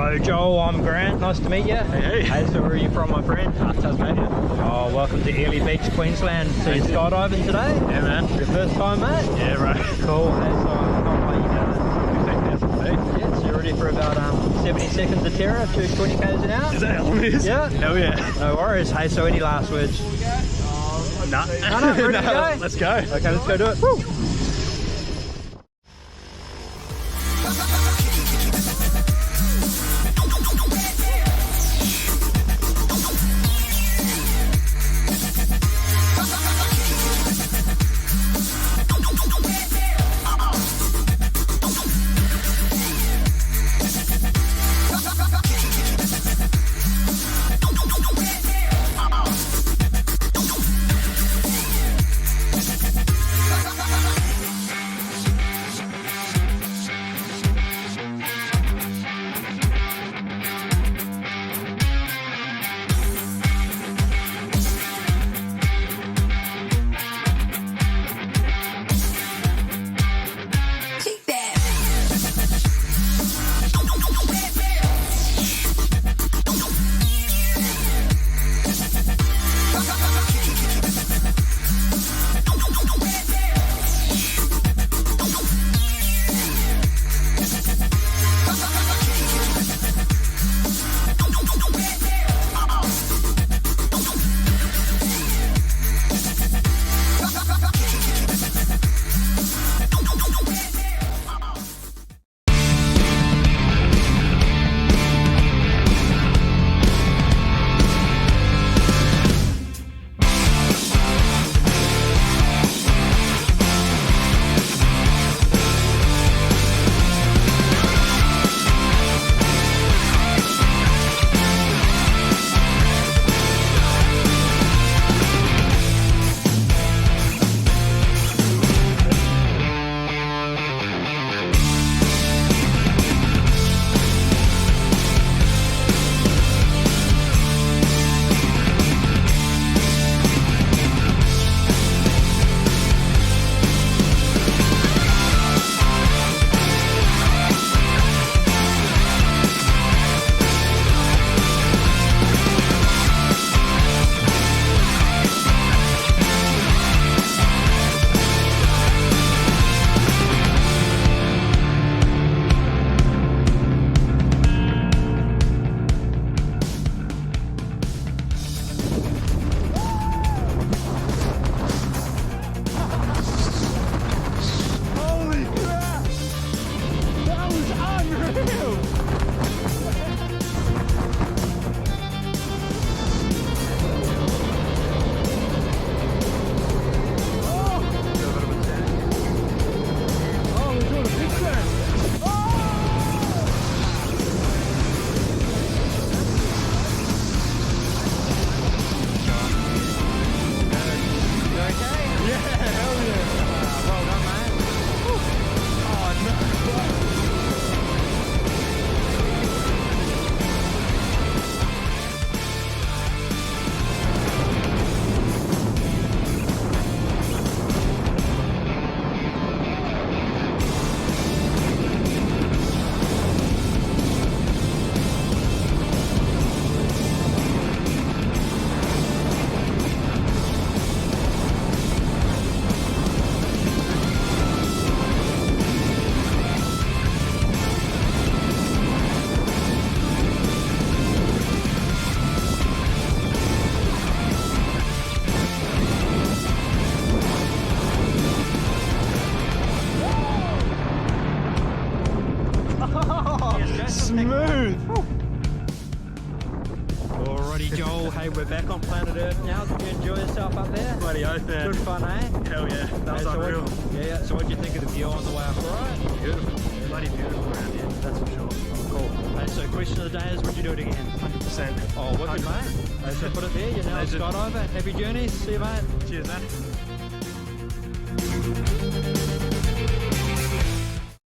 Hello. Joel, I'm Grant. Nice to meet you. Hey. Hey, so where are you from, my friend? Tasmania. Oh, welcome to Airlie Beach, Queensland. So you're skydiving today? Yeah, man. Your first time, mate? Yeah, right. Cool. Hey, so how high you going? 15,000 feet. Yeah, so you're ready for about 70 seconds of terror to 20 k's an hour? Is that how long it is? Yeah. Hell yeah. No worries. Hey, so any last words? Nah. No, ready to go? Let's go. Okay, let's go do it. Woo. Smooth. Alrighty, Joel. Hey, we're back on planet Earth now. Did you enjoy yourself up there? Bloody oath, man. Good fun, eh? Hell yeah. That was Hey, so unreal. Yeah. So what do you think of the view on the way up? Alright. Beautiful. Bloody beautiful around here. That's for sure. Cool. Hey, so question of the day is, would you do it again? 100%. Oh, wicked, mate. Hey, so put it there. You're now a Legend. skydiver. Happy journeys. See you, mate. Cheers, man.